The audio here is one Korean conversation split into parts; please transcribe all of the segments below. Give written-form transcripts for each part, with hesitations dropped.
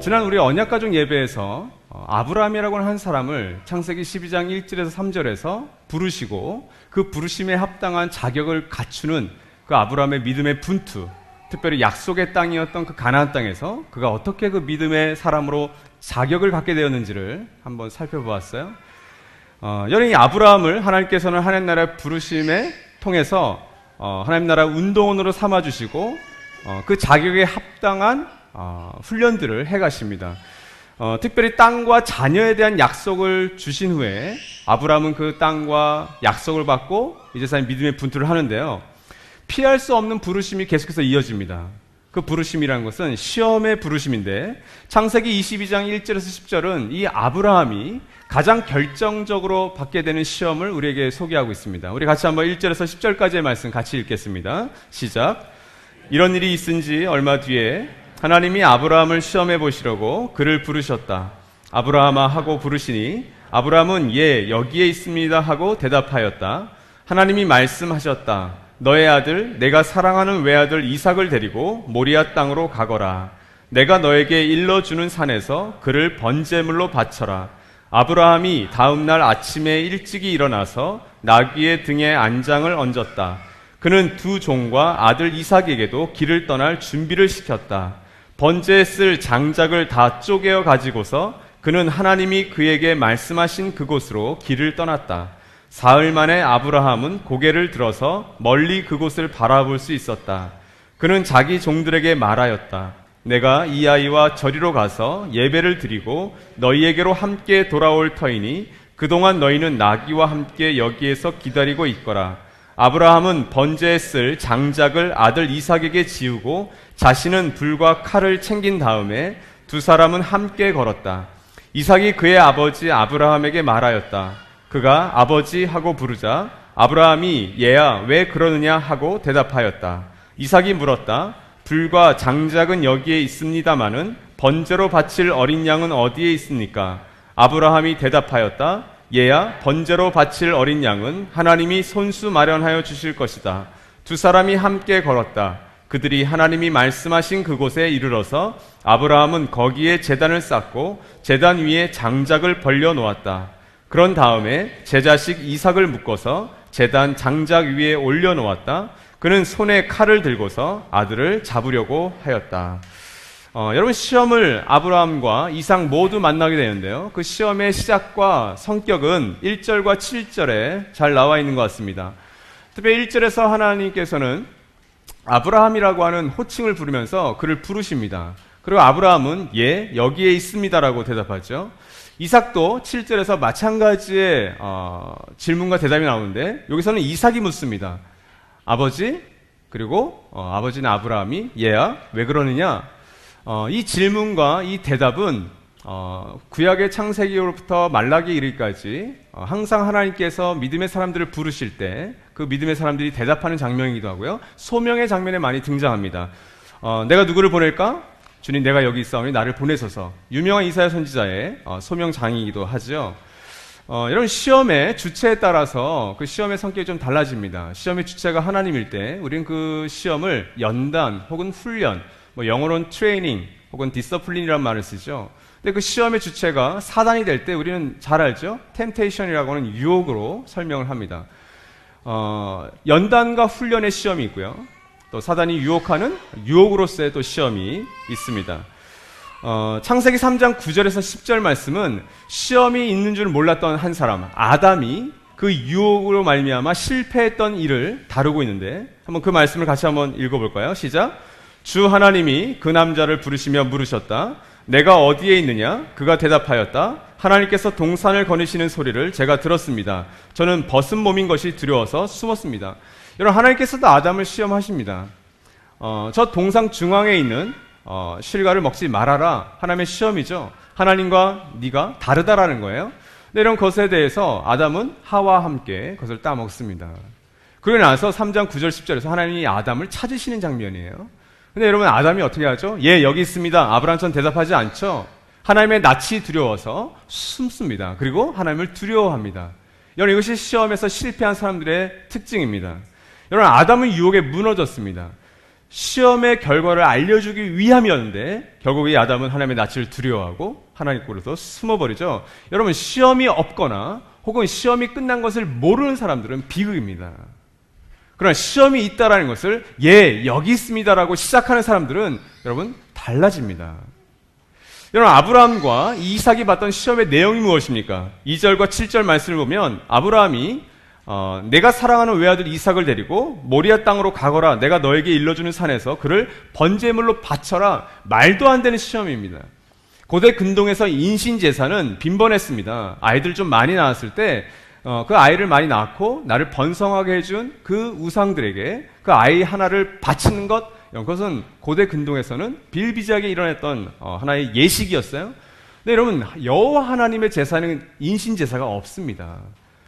지난 우리 언약가족 예배에서 아브라함이라고 하는 한 사람을 창세기 12장 1절에서 3절에서 부르시고 그 부르심에 합당한 자격을 갖추는 그 아브라함의 믿음의 분투, 특별히 약속의 땅이었던 그 가나안 땅에서 그가 어떻게 그 믿음의 사람으로 자격을 갖게 되었는지를 한번 살펴보았어요. 여러분, 이 아브라함을 하나님께서는 하나님 나라의 부르심에 통해서 하나님 나라 운동원으로 삼아주시고 그 자격에 합당한 훈련들을 해가십니다. 특별히 땅과 자녀에 대한 약속을 주신 후에 아브라함은 그 땅과 약속을 받고 이제서야 믿음의 분투를 하는데요. 피할 수 없는 부르심이 계속해서 이어집니다. 그 부르심이라는 것은 시험의 부르심인데 창세기 22장 1절에서 10절은 이 아브라함이 가장 결정적으로 받게 되는 시험을 우리에게 소개하고 있습니다. 우리 같이 한번 1절에서 10절까지의 말씀 같이 읽겠습니다. 시작. 이런 일이 있은 지 얼마 뒤에 하나님이 아브라함을 시험해 보시려고 그를 부르셨다. 아브라함아 하고 부르시니 아브라함은 예 여기에 있습니다 하고 대답하였다. 하나님이 말씀하셨다. 너의 아들 내가 사랑하는 외아들 이삭을 데리고 모리아 땅으로 가거라. 내가 너에게 일러주는 산에서 그를 번제물로 바쳐라. 아브라함이 다음 날 아침에 일찍이 일어나서 나귀의 등에 안장을 얹었다. 그는 두 종과 아들 이삭에게도 길을 떠날 준비를 시켰다. 번제에 쓸 장작을 다 쪼개어 가지고서 그는 하나님이 그에게 말씀하신 그곳으로 길을 떠났다. 사흘 만에 아브라함은 고개를 들어서 멀리 그곳을 바라볼 수 있었다. 그는 자기 종들에게 말하였다. 내가 이 아이와 저리로 가서 예배를 드리고 너희에게로 함께 돌아올 터이니 그동안 너희는 나귀와 함께 여기에서 기다리고 있거라. 아브라함은 번제에 쓸 장작을 아들 이삭에게 지우고 자신은 불과 칼을 챙긴 다음에 두 사람은 함께 걸었다. 이삭이 그의 아버지 아브라함에게 말하였다. 그가 아버지 하고 부르자 아브라함이 얘야 왜 그러느냐 하고 대답하였다. 이삭이 물었다. 불과 장작은 여기에 있습니다마는 번제로 바칠 어린 양은 어디에 있습니까? 아브라함이 대답하였다. 얘야 번제로 바칠 어린 양은 하나님이 손수 마련하여 주실 것이다. 두 사람이 함께 걸었다. 그들이 하나님이 말씀하신 그곳에 이르러서 아브라함은 거기에 제단을 쌓고 제단 위에 장작을 벌려 놓았다. 그런 다음에 제 자식 이삭을 묶어서 제단 장작 위에 올려 놓았다. 그는 손에 칼을 들고서 아들을 잡으려고 하였다. 여러분, 시험을 아브라함과 이삭 모두 만나게 되는데요. 그 시험의 시작과 성격은 1절과 7절에 잘 나와 있는 것 같습니다. 특별히 1절에서 하나님께서는 아브라함이라고 하는 호칭을 부르면서 그를 부르십니다. 그리고 아브라함은 예, 여기에 있습니다라고 대답하죠. 이삭도 7절에서 마찬가지의 질문과 대답이 나오는데 여기서는 이삭이 묻습니다. 아버지, 그리고 아버지는 아브라함이 얘야, 왜 그러느냐? 이 질문과 이 대답은 구약의 창세기로부터 말라기 이르기까지 항상 하나님께서 믿음의 사람들을 부르실 때 그 믿음의 사람들이 대답하는 장면이기도 하고요. 소명의 장면에 많이 등장합니다. 내가 누구를 보낼까? 주님 내가 여기 있사오니 나를 보내소서. 유명한 이사야 선지자의 소명장이기도 하죠. 여러분, 시험의 주체에 따라서 그 시험의 성격이 좀 달라집니다. 시험의 주체가 하나님일 때 우리는 그 시험을 연단 혹은 훈련, 영어로는 트레이닝 혹은 디서플린이라는 말을 쓰죠. 근데 그 시험의 주체가 사단이 될 때 우리는 잘 알죠. 템테이션이라고 하는 유혹으로 설명을 합니다. 연단과 훈련의 시험이 있고요. 또 사단이 유혹하는 유혹으로서의 또 시험이 있습니다. 창세기 3장 9절에서 10절 말씀은 시험이 있는 줄 몰랐던 한 사람 아담이 그 유혹으로 말미암아 실패했던 일을 다루고 있는데 한번 그 말씀을 같이 한번 읽어볼까요? 시작. 주 하나님이 그 남자를 부르시며 물으셨다. 내가 어디에 있느냐? 그가 대답하였다. 하나님께서 동산을 거니시는 소리를 제가 들었습니다. 저는 벗은 몸인 것이 두려워서 숨었습니다. 여러분, 하나님께서도 아담을 시험하십니다. 저 동상 중앙에 있는 실과를 먹지 말아라. 하나님의 시험이죠. 하나님과 네가 다르다라는 거예요. 근데 이런 것에 대해서 아담은 하와와 함께 그것을 따먹습니다. 그러고 나서 3장 9절 10절에서 하나님이 아담을 찾으시는 장면이에요. 근데 여러분, 아담이 어떻게 하죠? 예, 여기 있습니다. 아브라함처럼 대답하지 않죠. 하나님의 낯이 두려워서 숨습니다. 그리고 하나님을 두려워합니다. 여러분, 이것이 시험에서 실패한 사람들의 특징입니다. 여러분, 아담은 유혹에 무너졌습니다. 시험의 결과를 알려주기 위함이었는데 결국 이 아담은 하나님의 낯을 두려워하고 하나님께로서 숨어버리죠. 여러분, 시험이 없거나 혹은 시험이 끝난 것을 모르는 사람들은 비극입니다. 그러나 시험이 있다라는 것을 여기 있습니다라고 시작하는 사람들은 여러분 달라집니다. 여러분, 아브라함과 이삭이 받던 시험의 내용이 무엇입니까? 2절과 7절 말씀을 보면 아브라함이 내가 사랑하는 외아들 이삭을 데리고 모리아 땅으로 가거라. 내가 너에게 일러주는 산에서 그를 번제물로 바쳐라. 말도 안 되는 시험입니다. 고대 근동에서 인신제사는 빈번했습니다. 아이들 좀 많이 낳았을 때 그 아이를 많이 낳고 나를 번성하게 해준 그 우상들에게 그 아이 하나를 바치는 것, 그것은 고대 근동에서는 비일비재하게 일어났던 하나의 예식이었어요. 근데 여러분, 여호와 하나님의 제사는 인신제사가 없습니다.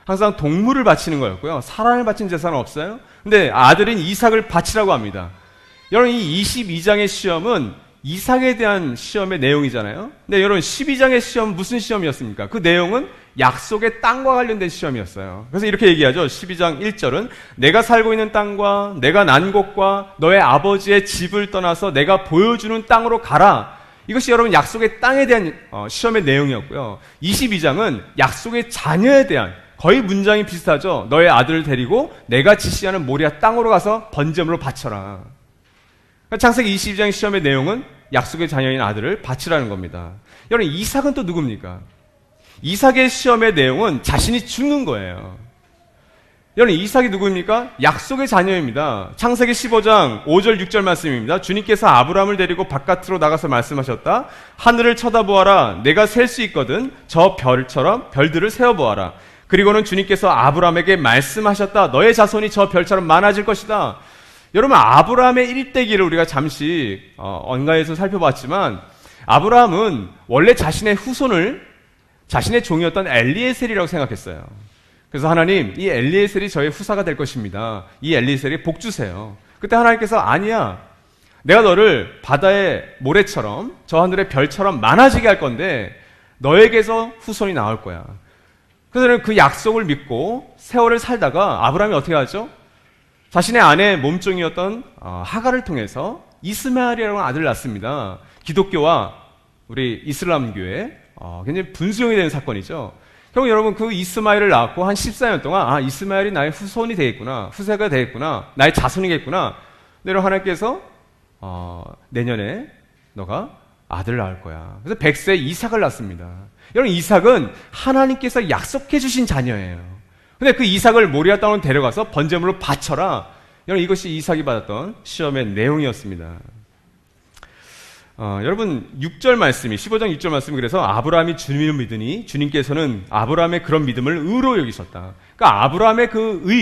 항상 동물을 바치는 거였고요. 사람을 바치는 제사는 없어요. 근데 아들인 이삭을 바치라고 합니다. 여러분, 이 22장의 시험은 이삭에 대한 시험의 내용이잖아요. 근데 여러분, 12장의 시험은 무슨 시험이었습니까? 그 내용은 약속의 땅과 관련된 시험이었어요. 그래서 이렇게 얘기하죠. 12장 1절은 내가 살고 있는 땅과 내가 난 곳과 너의 아버지의 집을 떠나서 내가 보여주는 땅으로 가라. 이것이 여러분 약속의 땅에 대한 시험의 내용이었고요. 22장은 약속의 자녀에 대한, 거의 문장이 비슷하죠. 너의 아들을 데리고 내가 지시하는 모리아 땅으로 가서 번제물로 바쳐라. 창세기 22장 시험의 내용은 약속의 자녀인 아들을 바치라는 겁니다. 여러분, 이삭은 또 누굽니까? 이삭의 시험의 내용은 자신이 죽는 거예요. 여러분, 이삭이 누구입니까? 약속의 자녀입니다. 창세기 15장 5절 6절 말씀입니다. 주님께서 아브라함을 데리고 바깥으로 나가서 말씀하셨다. 하늘을 쳐다보아라. 내가 셀 수 있거든. 저 별처럼 별들을 세어보아라. 그리고는 주님께서 아브라함에게 말씀하셨다. 너의 자손이 저 별처럼 많아질 것이다. 여러분, 아브라함의 일대기를 우리가 잠시 언가에서 살펴봤지만 아브라함은 원래 자신의 후손을 자신의 종이었던 엘리에셀이라고 생각했어요. 그래서 하나님, 이 엘리에셀이 저의 후사가 될 것입니다. 이 엘리에셀이 복 주세요. 그때 하나님께서 아니야. 내가 너를 바다의 모래처럼 저 하늘의 별처럼 많아지게 할 건데 너에게서 후손이 나올 거야. 그래서 그 약속을 믿고 세월을 살다가 아브라함이 어떻게 하죠? 자신의 아내 몸종이었던 하갈을 통해서 이스마엘이라는 아들을 낳습니다. 기독교와 우리 이슬람교의 굉장히 분수령이 되는 사건이죠. 결국 여러분, 그 이스마엘을 낳고 한 14년 동안 이스마엘이 나의 후손이 되겠구나, 후세가 되겠구나, 나의 자손이겠구나. 근데 하나님께서 내년에 너가 아들을 낳을 거야. 그래서 100세 이삭을 낳습니다. 여러분, 이삭은 하나님께서 약속해 주신 자녀예요. 근데 그 이삭을 모리아 땅으로 데려가서 번제물로 바쳐라. 여러분, 이것이 이삭이 받았던 시험의 내용이었습니다. 여러분, 6절 말씀이, 15장 6절 말씀이 그래서 아브라함이 주님을 믿으니 주님께서는 아브라함의 그런 믿음을 의로 여기셨다. 그러니까 아브라함의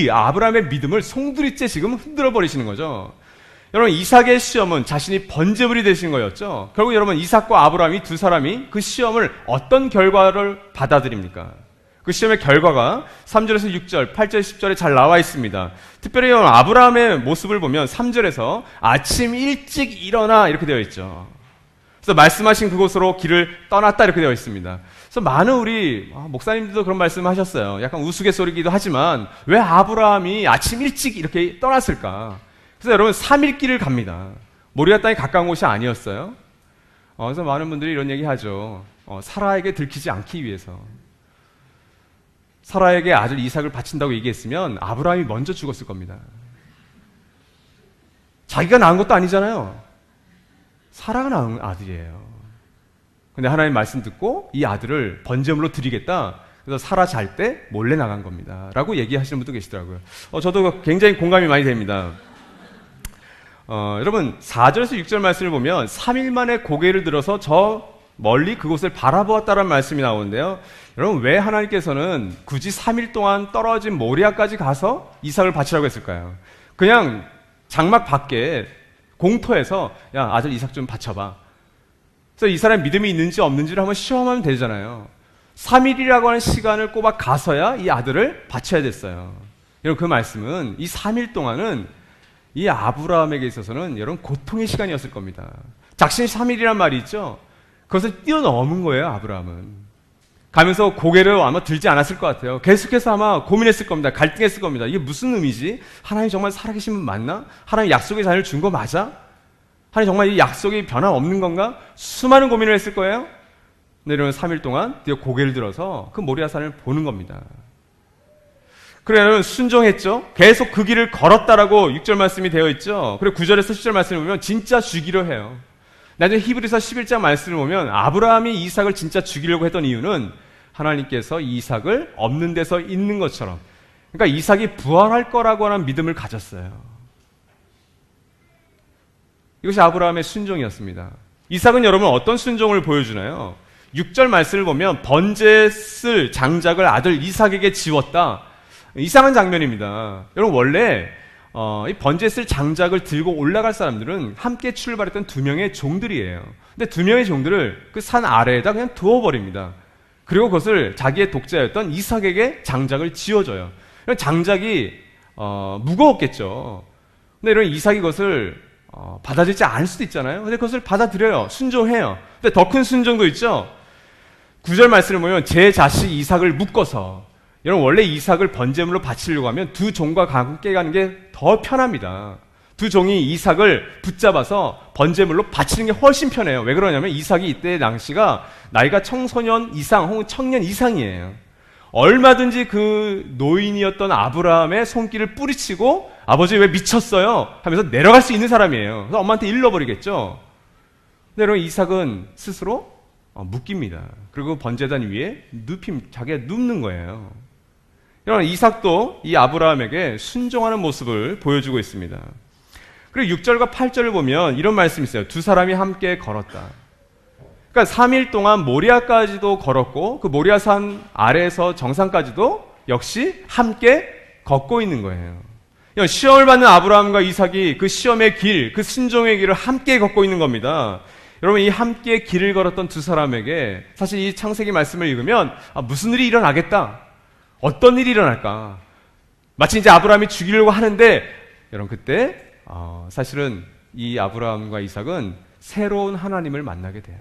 아브라함의 믿음을 송두리째 지금 흔들어 버리시는 거죠. 여러분, 이삭의 시험은 자신이 번제물이 되신 거였죠. 결국 여러분, 이삭과 아브라함이 두 사람이 그 시험을 어떤 결과를 받아들입니까? 그 시험의 결과가 3절에서 6절, 8절, 10절에 잘 나와 있습니다. 특별히 아브라함의 모습을 보면 3절에서 아침 일찍 일어나 이렇게 되어 있죠. 그래서 말씀하신 그곳으로 길을 떠났다 이렇게 되어 있습니다. 그래서 많은 우리 목사님들도 그런 말씀을 하셨어요. 약간 우스갯소리기도 하지만 왜 아브라함이 아침 일찍 이렇게 떠났을까? 그래서 여러분, 3일 길을 갑니다. 모리아 땅이 가까운 곳이 아니었어요. 그래서 많은 분들이 이런 얘기 하죠. 사라에게 들키지 않기 위해서. 사라에게 아들 이삭을 바친다고 얘기했으면 아브라함이 먼저 죽었을 겁니다. 자기가 낳은 것도 아니잖아요. 사라가 낳은 아들이에요. 근데 하나님 말씀 듣고 이 아들을 번제물로 드리겠다. 그래서 사라 잘 때 몰래 나간 겁니다. 라고 얘기하시는 분도 계시더라고요. 저도 굉장히 공감이 많이 됩니다. 여러분, 4절에서 6절 말씀을 보면 3일 만에 고개를 들어서 저 멀리 그곳을 바라보았다라는 말씀이 나오는데요. 여러분, 왜 하나님께서는 굳이 3일 동안 떨어진 모리아까지 가서 이삭을 바치라고 했을까요? 그냥 장막 밖에 공터에서 야, 아들 이삭 좀 바쳐봐. 그래서 이 사람의 믿음이 있는지 없는지를 한번 시험하면 되잖아요. 3일이라고 하는 시간을 꼽아 가서야 이 아들을 바쳐야 됐어요. 여러분, 그 말씀은 이 3일 동안은 이 아브라함에게 있어서는 여러분 고통의 시간이었을 겁니다. 작심 3일이란 말이 있죠. 그것을 뛰어넘은 거예요, 아브라함은. 가면서 고개를 아마 들지 않았을 것 같아요. 계속해서 아마 고민했을 겁니다. 갈등했을 겁니다. 이게 무슨 의미지? 하나님 정말 살아계신 분 맞나? 하나님 약속의 자녀를 준 거 맞아? 하나님 정말 이 약속이 변함없는 건가? 수많은 고민을 했을 거예요. 근데 이러면 3일 동안 드디어 고개를 들어서 그 모리아산을 보는 겁니다. 그래는 순종했죠. 계속 그 길을 걸었다라고 6절 말씀이 되어 있죠. 그리고 9절에서 10절 말씀을 보면 진짜 죽이려 해요. 나중에 히브리서 11장 말씀을 보면 아브라함이 이삭을 진짜 죽이려고 했던 이유는 하나님께서 이삭을 없는 데서 있는 것처럼, 그러니까 이삭이 부활할 거라고 하는 믿음을 가졌어요. 이것이 아브라함의 순종이었습니다. 이삭은 여러분 어떤 순종을 보여주나요? 6절 말씀을 보면 번제에 쓸 장작을 아들 이삭에게 지웠다. 이상한 장면입니다. 여러분 원래 이 번제에 쓸 장작을 들고 올라갈 사람들은 함께 출발했던 두 명의 종들이에요. 근데 두 명의 종들을 그 산 아래에다 그냥 두어버립니다. 그리고 그것을 자기의 독자였던 이삭에게 장작을 지어줘요. 장작이 무거웠겠죠. 근데 이런 이삭이 그것을 받아들이지 않을 수도 있잖아요. 근데 그것을 받아들여요. 순종해요. 근데 더 큰 순종도 있죠. 9절 말씀을 보면 제 자식 이삭을 묶어서, 여러분 원래 이삭을 번제물로 바치려고 하면 두 종과 함께 가는 게 더 편합니다. 두 종이 이삭을 붙잡아서 번제물로 바치는 게 훨씬 편해요. 왜 그러냐면 이삭이 이때 당시가 나이가 청소년 이상 혹은 청년 이상이에요. 얼마든지 그 노인이었던 아브라함의 손길을 뿌리치고 아버지 왜 미쳤어요? 하면서 내려갈 수 있는 사람이에요. 그래서 엄마한테 일러버리겠죠. 근데 여러분 이삭은 스스로 묶입니다. 그리고 번제단 위에 자기가 눕는 거예요. 여러분 이삭도 이 아브라함에게 순종하는 모습을 보여주고 있습니다. 그리고 6절과 8절을 보면 이런 말씀이 있어요. 두 사람이 함께 걸었다. 그러니까 3일 동안 모리아까지도 걸었고 그 모리아산 아래에서 정상까지도 역시 함께 걷고 있는 거예요. 시험을 받는 아브라함과 이삭이 그 시험의 길, 그 순종의 길을 함께 걷고 있는 겁니다. 여러분 이 함께 길을 걸었던 두 사람에게 사실 이 창세기 말씀을 읽으면 무슨 일이 일어나겠다, 어떤 일이 일어날까, 마치 이제 아브라함이 죽이려고 하는데 여러분 그때 사실은 이 아브라함과 이삭은 새로운 하나님을 만나게 돼요.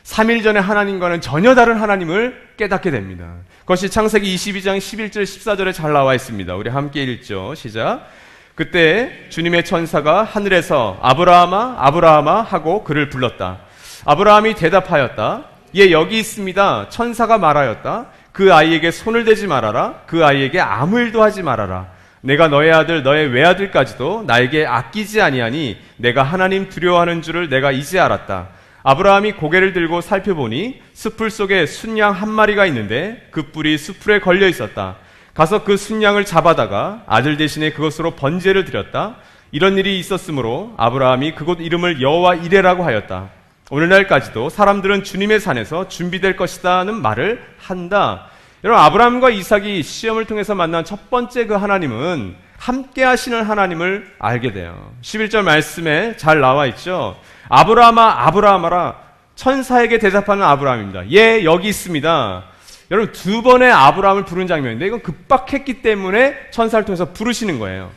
3일 전에 하나님과는 전혀 다른 하나님을 깨닫게 됩니다. 그것이 창세기 22장 11절 14절에 잘 나와 있습니다. 우리 함께 읽죠. 시작. 그때 주님의 천사가 하늘에서 아브라함아 아브라함아 하고 그를 불렀다. 아브라함이 대답하였다. 예, 여기 있습니다. 천사가 말하였다. 그 아이에게 손을 대지 말아라. 그 아이에게 아무 일도 하지 말아라. 내가 너의 아들 너의 외아들까지도 나에게 아끼지 아니하니 내가 하나님 두려워하는 줄을 내가 이제 알았다. 아브라함이 고개를 들고 살펴보니 숲풀 속에 순양 한 마리가 있는데 그 뿔이 숲풀에 걸려 있었다. 가서 그 순양을 잡아다가 아들 대신에 그것으로 번제를 드렸다. 이런 일이 있었으므로 아브라함이 그곳 이름을 여호와 이레라고 하였다. 오늘날까지도 사람들은 주님의 산에서 준비될 것이다는 말을 한다. 여러분 아브라함과 이삭이 시험을 통해서 만난 첫 번째 그 하나님은 함께 하시는 하나님을 알게 돼요. 11절 말씀에 잘 나와 있죠. 아브라함아 아브라함아라. 천사에게 대답하는 아브라함입니다. 예, 여기 있습니다. 여러분 두 번의 아브라함을 부른 장면인데 이건 급박했기 때문에 천사를 통해서 부르시는 거예요.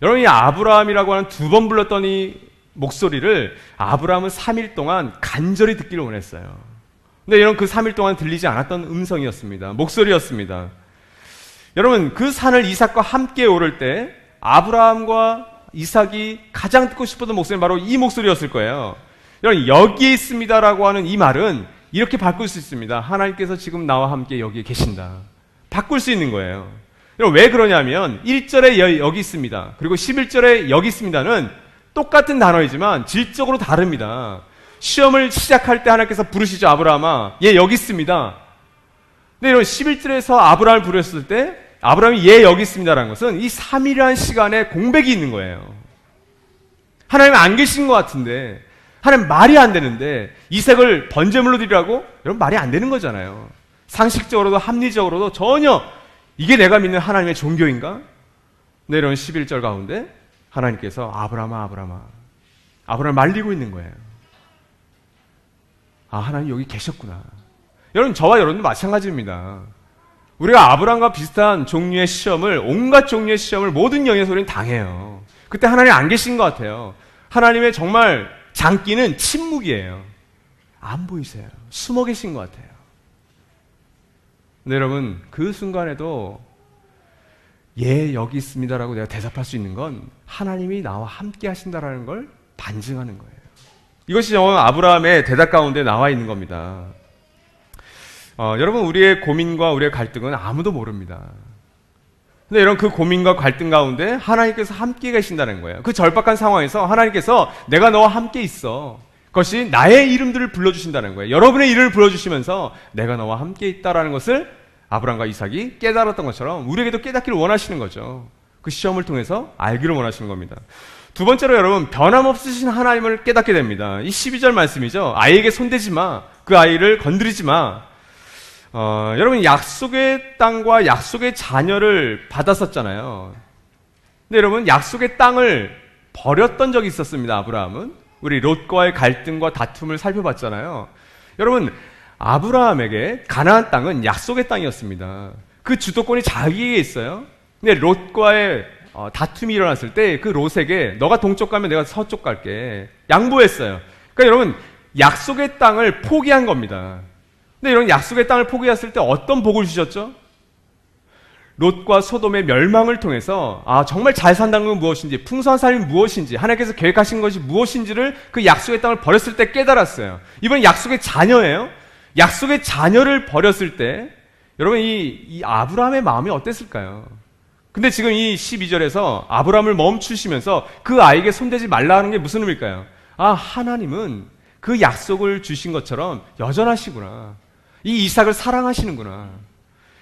여러분 이 아브라함이라고 하는 두 번 불렀던 이 목소리를 아브라함은 3일 동안 간절히 듣기를 원했어요. 근데 여러분 그 3일 동안 들리지 않았던 음성이었습니다. 목소리였습니다. 여러분 그 산을 이삭과 함께 오를 때 아브라함과 이삭이 가장 듣고 싶었던 목소리는 바로 이 목소리였을 거예요. 여러분 여기에 있습니다라고 하는 이 말은 이렇게 바꿀 수 있습니다. 하나님께서 지금 나와 함께 여기에 계신다. 바꿀 수 있는 거예요. 여러분 왜 그러냐면 1절에 여기 있습니다. 그리고 11절에 여기 있습니다는 똑같은 단어이지만 질적으로 다릅니다. 시험을 시작할 때 하나님께서 부르시죠. 아브라함아, 예, 여기 있습니다. 근데 이런 11절에서 아브라함을 부르셨을 때 아브라함이 예, 여기 있습니다라는 것은 이 3일이라는 시간에 공백이 있는 거예요. 하나님 안 계신 것 같은데, 하나님 말이 안 되는데 이삭을 번제물로 드리라고? 여러분 말이 안 되는 거잖아요. 상식적으로도 합리적으로도 전혀 이게 내가 믿는 하나님의 종교인가? 근데 이런 11절 가운데 하나님께서 아브라함아 아브라함아, 아브라함을 말리고 있는 거예요. 아, 하나님 여기 계셨구나. 여러분 저와 여러분도 마찬가지입니다. 우리가 아브라함과 비슷한 종류의 시험을, 온갖 종류의 시험을 모든 영의 소리는 당해요. 그때 하나님 안 계신 것 같아요. 하나님의 정말 장기는 침묵이에요. 안 보이세요. 숨어 계신 것 같아요. 근데 여러분, 그 순간에도 예, 여기 있습니다라고 내가 대답할 수 있는 건 하나님이 나와 함께 하신다라는 걸 반증하는 거예요. 이것이 아브라함의 대답 가운데 나와 있는 겁니다. 여러분, 우리의 고민과 우리의 갈등은 아무도 모릅니다. 근데 이런 그 고민과 갈등 가운데 하나님께서 함께 계신다는 거예요. 그 절박한 상황에서 하나님께서 내가 너와 함께 있어. 그것이 나의 이름들을 불러주신다는 거예요. 여러분의 이름을 불러주시면서 내가 너와 함께 있다라는 것을 아브라함과 이삭이 깨달았던 것처럼 우리에게도 깨닫기를 원하시는 거죠. 그 시험을 통해서 알기를 원하시는 겁니다. 두 번째로 여러분, 변함없으신 하나님을 깨닫게 됩니다. 이 12절 말씀이죠. 아이에게 손대지 마. 그 아이를 건드리지 마. 여러분, 약속의 땅과 약속의 자녀를 받았었잖아요. 근데 여러분, 약속의 땅을 버렸던 적이 있었습니다. 아브라함은. 우리 롯과의 갈등과 다툼을 살펴봤잖아요. 여러분, 아브라함에게 가나안 땅은 약속의 땅이었습니다. 그 주도권이 자기에게 있어요. 근데 롯과의 다툼이 일어났을 때 그 롯에게 너가 동쪽 가면 내가 서쪽 갈게 양보했어요. 그러니까 여러분, 약속의 땅을 포기한 겁니다. 근데 이런 약속의 땅을 포기했을 때 어떤 복을 주셨죠? 롯과 소돔의 멸망을 통해서 정말 잘 산다는 건 무엇인지, 풍성한 삶이 무엇인지, 하나님께서 계획하신 것이 무엇인지를 그 약속의 땅을 버렸을 때 깨달았어요. 이번 약속의 자녀예요. 약속의 자녀를 버렸을 때 여러분, 이 아브라함의 마음이 어땠을까요? 근데 지금 이 12절에서 아브라함을 멈추시면서 그 아이에게 손대지 말라는 게 무슨 의미일까요? 하나님은 그 약속을 주신 것처럼 여전하시구나. 이 이삭을 사랑하시는구나.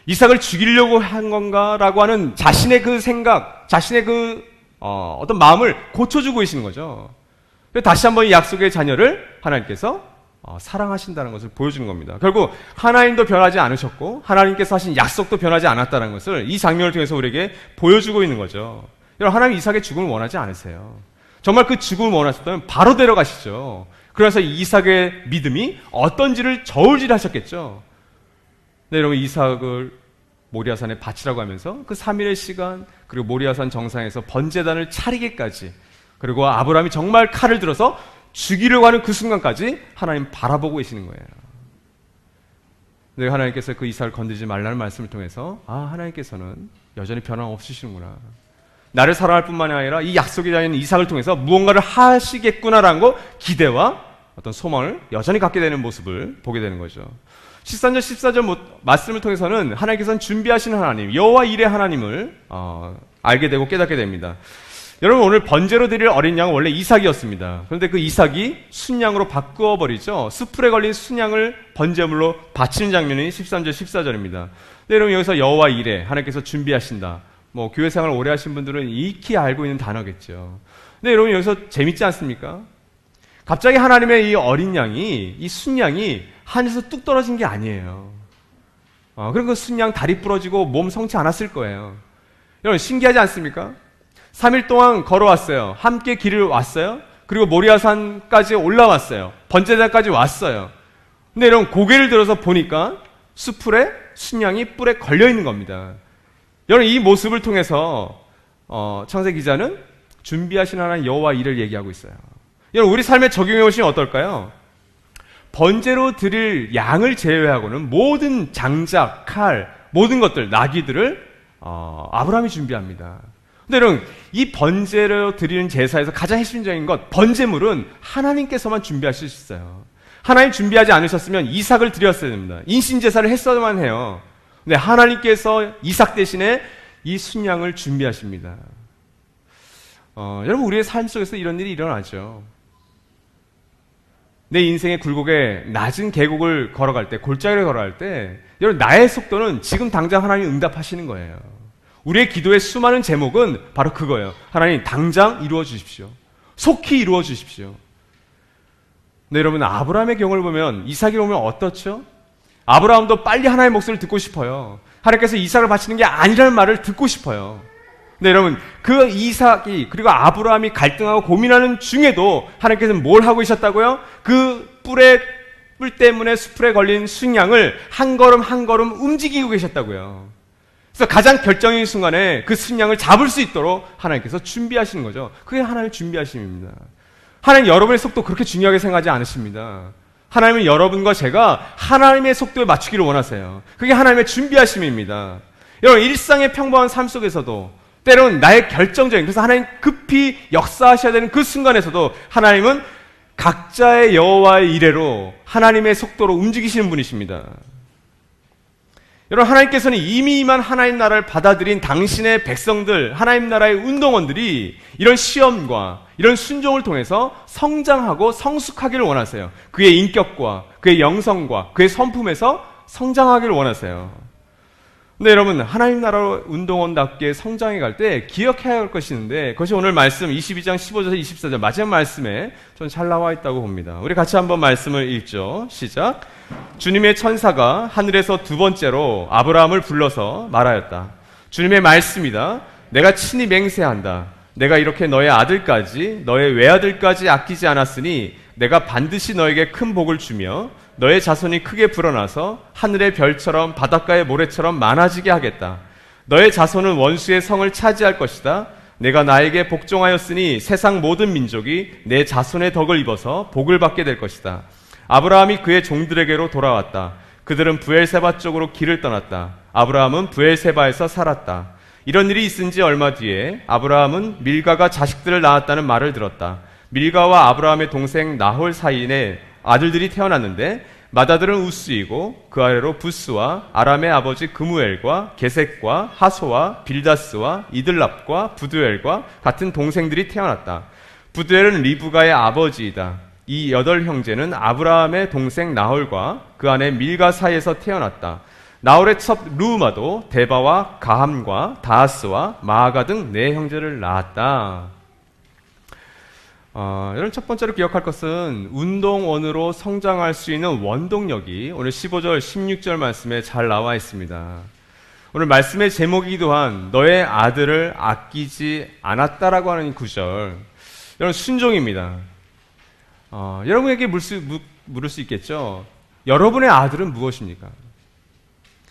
이삭을 죽이려고 한 건가라고 하는 자신의 그 생각, 자신의 그 어떤 마음을 고쳐주고 계시는 거죠. 다시 한번 이 약속의 자녀를 하나님께서 사랑하신다는 것을 보여주는 겁니다. 결국 하나님도 변하지 않으셨고 하나님께서 하신 약속도 변하지 않았다는 것을 이 장면을 통해서 우리에게 보여주고 있는 거죠. 여러분, 하나님 이삭의 죽음을 원하지 않으세요. 정말 그 죽음을 원하셨다면 바로 데려가시죠. 그래서 이삭의 믿음이 어떤지를 저울질하셨겠죠. 네, 여러분, 이삭을 모리아산에 바치라고 하면서 그 3일의 시간, 그리고 모리아산 정상에서 번제단을 차리기까지, 그리고 아브라함이 정말 칼을 들어서 죽이려고 하는 그 순간까지 하나님 바라보고 계시는 거예요. 네, 하나님께서 그 이삭을 건드리지 말라는 말씀을 통해서 하나님께서는 여전히 변함없으시는구나. 나를 사랑할 뿐만이 아니라 이 약속의 자인 이삭을 통해서 무언가를 하시겠구나라는 거, 기대와 어떤 소망을 여전히 갖게 되는 모습을 보게 되는 거죠. 13절 14절 말씀을 통해서는 하나님께서는 준비하시는 하나님, 여호와 일의 하나님을 알게 되고 깨닫게 됩니다. 여러분, 오늘 번제로 드릴 어린 양은 원래 이삭이었습니다. 그런데 그 이삭이 순양으로 바꾸어 버리죠. 수풀에 걸린 순양을 번제물로 바치는 장면이 13절 14절입니다. 근데 여러분, 여기서 여호와 일에 하나님께서 준비하신다. 교회 생활 오래 하신 분들은 익히 알고 있는 단어겠죠. 근데 여러분, 여기서 재밌지 않습니까? 갑자기 하나님의 이 어린 양이, 이 순양이 하늘에서 뚝 떨어진 게 아니에요. 그럼 그 순양 다리 부러지고 몸 성치 않았을 거예요. 여러분, 신기하지 않습니까? 3일 동안 걸어왔어요. 함께 길을 왔어요. 그리고 모리아산까지 올라왔어요. 번제단까지 왔어요. 근데 여러분, 고개를 들어서 보니까 수풀에 순양이 뿔에 걸려 있는 겁니다. 여러분, 이 모습을 통해서 창세 기자는 준비하신 하나님 여호와 일을 얘기하고 있어요. 여러분, 우리 삶에 적용해 보시면 어떨까요? 번제로 드릴 양을 제외하고는 모든 장작, 칼, 모든 것들, 나귀들을 아브라함이 준비합니다. 근데 여러분, 이 번제로 드리는 제사에서 가장 핵심적인 것, 번제물은 하나님께서만 준비하실 수 있어요. 하나님 준비하지 않으셨으면 이삭을 드렸어야 됩니다. 인신제사를 했어야만 해요. 근데 하나님께서 이삭 대신에 이 순양을 준비하십니다. 여러분, 우리의 삶 속에서 이런 일이 일어나죠. 내 인생의 굴곡에 낮은 계곡을 걸어갈 때, 골짜기를 걸어갈 때, 여러분, 나의 속도는 지금 당장 하나님이 응답하시는 거예요. 우리의 기도의 수많은 제목은 바로 그거예요. 하나님, 당장 이루어 주십시오. 속히 이루어 주십시오. 근데 여러분, 아브라함의 경우를 보면, 이삭이 보면 어떻죠? 아브라함도 빨리 하나님의 목소리를 듣고 싶어요. 하나님께서 이삭을 바치는 게 아니라는 말을 듣고 싶어요. 근데 여러분, 그 이삭이, 그리고 아브라함이 갈등하고 고민하는 중에도 하나님께서는 뭘 하고 계셨다고요? 그 뿔 때문에 수풀에 걸린 순양을 한 걸음 한 걸음 움직이고 계셨다고요. 그래서 가장 결정적인 순간에 그 순양을 잡을 수 있도록 하나님께서 준비하시는 거죠. 그게 하나님의 준비하심입니다. 하나님, 여러분의 속도 그렇게 중요하게 생각하지 않으십니다. 하나님은 여러분과 제가 하나님의 속도에 맞추기를 원하세요. 그게 하나님의 준비하심입니다. 여러분, 일상의 평범한 삶 속에서도 때로는 나의 결정적인, 그래서 하나님 급히 역사하셔야 되는 그 순간에서도 하나님은 각자의 여호와의 이레로 하나님의 속도로 움직이시는 분이십니다. 여러분, 하나님께서는 이미 임한 하나님 나라를 받아들인 당신의 백성들, 하나님 나라의 운동원들이 이런 시험과 이런 순종을 통해서 성장하고 성숙하기를 원하세요. 그의 인격과 그의 영성과 그의 성품에서 성장하기를 원하세요. 근데 여러분, 하나님 나라 운동원답게 성장해 갈 때 기억해야 할 것이 있는데, 그것이 오늘 말씀 22장 15절에서 24절 마지막 말씀에 좀 잘 나와 있다고 봅니다. 우리 같이 한번 말씀을 읽죠. 시작. 주님의 천사가 하늘에서 두 번째로 아브라함을 불러서 말하였다. 주님의 말씀이다. 내가 친히 맹세한다. 내가 이렇게 너의 아들까지 너의 외아들까지 아끼지 않았으니 내가 반드시 너에게 큰 복을 주며 너의 자손이 크게 불어나서 하늘의 별처럼 바닷가의 모래처럼 많아지게 하겠다. 너의 자손은 원수의 성을 차지할 것이다. 내가 나에게 복종하였으니 세상 모든 민족이 내 자손의 덕을 입어서 복을 받게 될 것이다. 아브라함이 그의 종들에게로 돌아왔다. 그들은 브엘세바 쪽으로 길을 떠났다. 아브라함은 브엘세바에서 살았다. 이런 일이 있은 지 얼마 뒤에 아브라함은 밀가가 자식들을 낳았다는 말을 들었다. 밀가와 아브라함의 동생 나홀 사이에 아들들이 태어났는데 맏아들은 우스이고 그 아래로 부스와 아람의 아버지 그무엘과 게색과 하소와 빌다스와 이들랍과 부두엘과 같은 동생들이 태어났다. 부두엘은 리브가의 아버지이다. 이 8형제는 아브라함의 동생 나홀과 그 아내 밀가 사이에서 태어났다. 나홀의 첩 루마도 데바와 가함과 다하스와 마아가 등 4형제를 낳았다. 여러분, 첫 번째로 기억할 것은 운동원으로 성장할 수 있는 원동력이 오늘 15절, 16절 말씀에 잘 나와 있습니다. 오늘 말씀의 제목이기도 한 너의 아들을 아끼지 않았다라고 하는 구절. 여러분, 순종입니다. 여러분에게 물을 수 있겠죠. 여러분의 아들은 무엇입니까?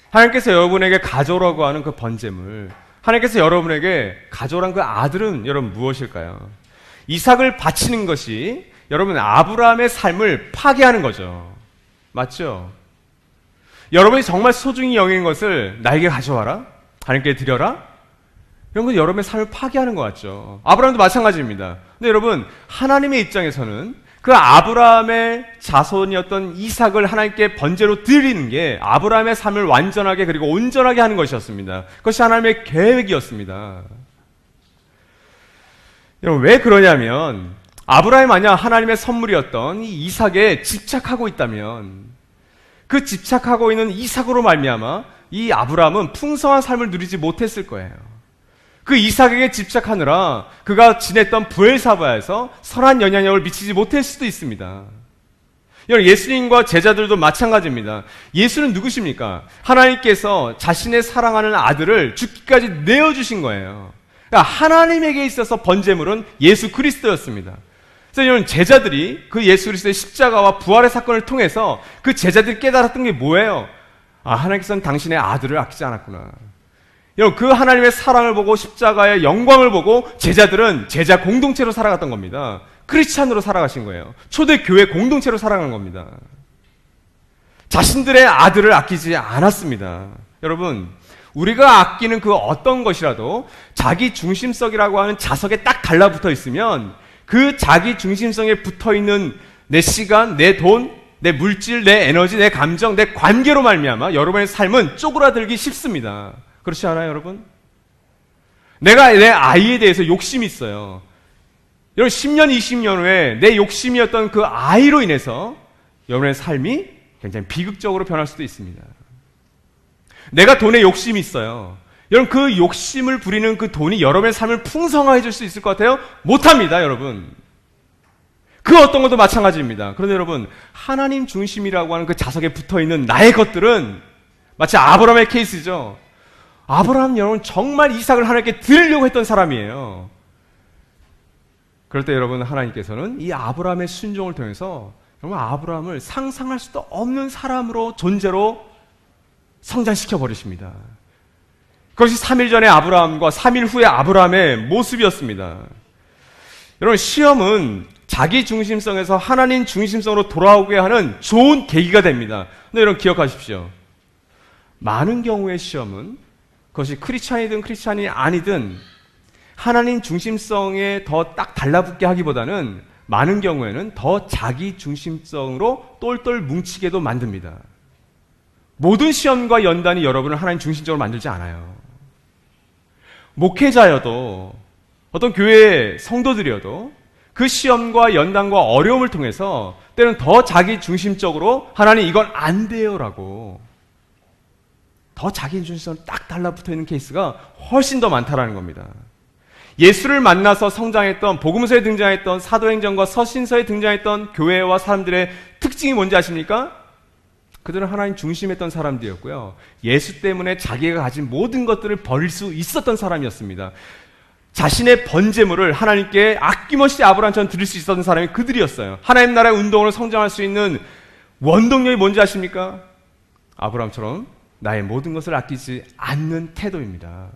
하나님께서 여러분에게 가져오라고 하는 그 번제물, 하나님께서 여러분에게 가져오란 그 아들은 여러분 무엇일까요? 이삭을 바치는 것이 여러분 아브라함의 삶을 파괴하는 거죠. 맞죠? 여러분이 정말 소중히 여기는 것을 나에게 가져와라? 하나님께 드려라? 이런 건 여러분의 삶을 파괴하는 것 같죠. 아브라함도 마찬가지입니다. 근데 여러분, 하나님의 입장에서는 그 아브라함의 자손이었던 이삭을 하나님께 번제로 드리는 게 아브라함의 삶을 완전하게 그리고 온전하게 하는 것이었습니다. 그것이 하나님의 계획이었습니다. 여러분, 왜 그러냐면 아브라함이 만약 하나님의 선물이었던 이 이삭에 집착하고 있다면 그 집착하고 있는 이삭으로 말미암아 이 아브라함은 풍성한 삶을 누리지 못했을 거예요. 그 이삭에게 집착하느라 그가 지냈던 브엘사바에서 선한 영향력을 미치지 못했을 수도 있습니다. 여러분, 예수님과 제자들도 마찬가지입니다. 예수는 누구십니까? 하나님께서 자신의 사랑하는 아들을 죽기까지 내어주신 거예요. 그러니까 하나님에게 있어서 번제물은 예수 그리스도였습니다. 그래서 여러분, 제자들이 그 예수 그리스도의 십자가와 부활의 사건을 통해서 그 제자들이 깨달았던 게 뭐예요? 하나님께서는 당신의 아들을 아끼지 않았구나. 여러분, 그 하나님의 사랑을 보고 십자가의 영광을 보고 제자들은 제자 공동체로 살아갔던 겁니다. 크리스찬으로 살아가신 거예요. 초대교회 공동체로 살아간 겁니다. 자신들의 아들을 아끼지 않았습니다. 여러분, 우리가 아끼는 그 어떤 것이라도 자기 중심성이라고 하는 자석에 딱 달라붙어 있으면 그 자기 중심성에 붙어 있는 내 시간, 내 돈, 내 물질, 내 에너지, 내 감정, 내 관계로 말미암아 여러분의 삶은 쪼그라들기 쉽습니다. 그렇지 않아요, 여러분? 내가 내 아이에 대해서 욕심이 있어요. 여러분, 10년, 20년 후에 내 욕심이었던 그 아이로 인해서 여러분의 삶이 굉장히 비극적으로 변할 수도 있습니다. 내가 돈에 욕심이 있어요. 여러분, 그 욕심을 부리는 그 돈이 여러분의 삶을 풍성하게 해줄 수 있을 것 같아요? 못합니다, 여러분. 그 어떤 것도 마찬가지입니다. 그런데 여러분, 하나님 중심이라고 하는 그 자석에 붙어있는 나의 것들은 마치 아브라함의 케이스죠. 아브라함 여러분 정말 이삭을 하나님께 드리려고 했던 사람이에요. 그럴 때 여러분, 하나님께서는 이 아브라함의 순종을 통해서 여러분 아브라함을 상상할 수도 없는 사람으로, 존재로 성장시켜 버리십니다. 그것이 3일 전의 아브라함과 3일 후의 아브라함의 모습이었습니다. 여러분, 시험은 자기 중심성에서 하나님 중심성으로 돌아오게 하는 좋은 계기가 됩니다. 근데 여러분 기억하십시오. 많은 경우의 시험은 그것이 크리스찬이든 크리스찬이 아니든 하나님 중심성에 더 딱 달라붙게 하기보다는 많은 경우에는 더 자기 중심성으로 똘똘 뭉치게도 만듭니다. 모든 시험과 연단이 여러분을 하나님 중심적으로 만들지 않아요. 목회자여도 어떤 교회의 성도들이어도 그 시험과 연단과 어려움을 통해서 때로는 더 자기 중심적으로 하나님 이건 안 돼요라고 더 자기 중심성으로 딱 달라붙어 있는 케이스가 훨씬 더 많다라는 겁니다. 예수를 만나서 성장했던 복음서에 등장했던 사도행전과 서신서에 등장했던 교회와 사람들의 특징이 뭔지 아십니까? 그들은 하나님 중심했던 사람들이었고요. 예수 때문에 자기가 가진 모든 것들을 버릴 수 있었던 사람이었습니다. 자신의 번제물을 하나님께 아낌없이 아브라함처럼 드릴 수 있었던 사람이 그들이었어요. 하나님 나라의 운동으로 성장할 수 있는 원동력이 뭔지 아십니까? 아브라함처럼 나의 모든 것을 아끼지 않는 태도입니다.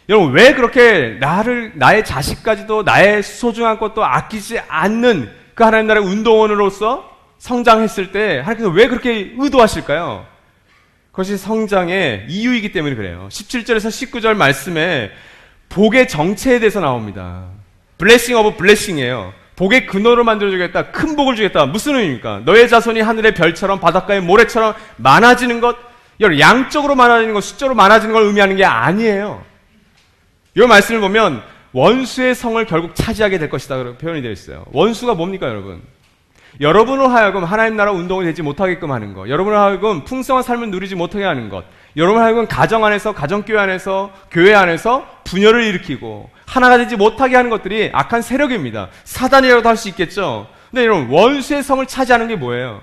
여러분, 왜 그렇게 나의 자식까지도 나의 소중한 것도 아끼지 않는 그 하나님 나라의 운동원으로서 성장했을 때 하나님께서 왜 그렇게 의도하실까요? 그것이 성장의 이유이기 때문에 그래요. 17절에서 19절 말씀에 복의 정체에 대해서 나옵니다. 블레싱 오브 블레싱이에요. 복의 근원으로 만들어주겠다. 큰 복을 주겠다. 무슨 의미입니까? 너의 자손이 하늘의 별처럼 바닷가의 모래처럼 많아지는 것, 양적으로 많아지는 것, 숫자로 많아지는 걸 의미하는 게 아니에요. 이 말씀을 보면 원수의 성을 결국 차지하게 될 것이다 표현이 되어 있어요. 원수가 뭡니까 여러분? 여러분으로 하여금 하나님 나라 운동이 되지 못하게끔 하는 것, 여러분으로 하여금 풍성한 삶을 누리지 못하게 하는 것, 여러분으로 하여금 가정 안에서, 가정교회 안에서, 교회 안에서 분열을 일으키고 하나가 되지 못하게 하는 것들이 악한 세력입니다. 사단이라고도 할 수 있겠죠. 근데 여러분, 원수의 성을 차지하는 게 뭐예요?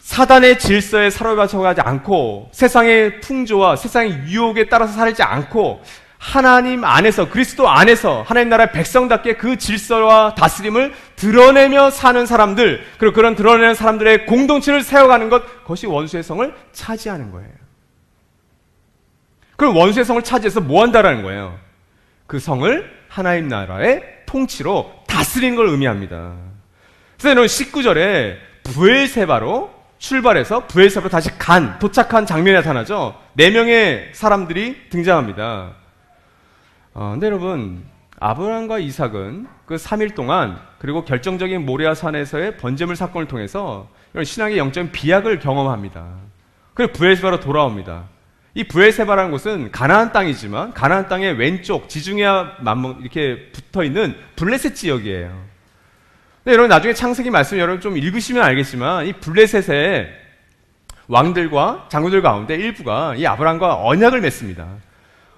사단의 질서에 사로잡혀가지 않고 세상의 풍조와 세상의 유혹에 따라서 살지 않고 하나님 안에서, 그리스도 안에서 하나님 나라의 백성답게 그 질서와 다스림을 드러내며 사는 사람들, 그리고 그런 드러내는 사람들의 공동체를 세워가는 것, 그것이 원수의 성을 차지하는 거예요. 그럼 원수의 성을 차지해서 뭐 한다라는 거예요? 그 성을 하나님 나라의 통치로 다스리는 걸 의미합니다. 그래서 여러분 19절에 브엘세바로 출발해서 브엘세바로 다시 도착한 장면이 나타나죠. 4명의 사람들이 등장합니다. 근데 여러분, 아브라함과 이삭은 그 3일 동안 그리고 결정적인 모리아 산에서의 번제물 사건을 통해서 이런 신앙의 영적인 비약을 경험합니다. 그리고 브엘세바로 돌아옵니다. 이 브엘세바라는 곳은 가나안 땅이지만 가나안 땅의 왼쪽 지중해와 이렇게 붙어있는 블레셋 지역이에요. 근데 여러분 나중에 창세기 말씀 여러분 좀 읽으시면 알겠지만 이 블레셋의 왕들과 장군들 가운데 일부가 이 아브라함과 언약을 맺습니다.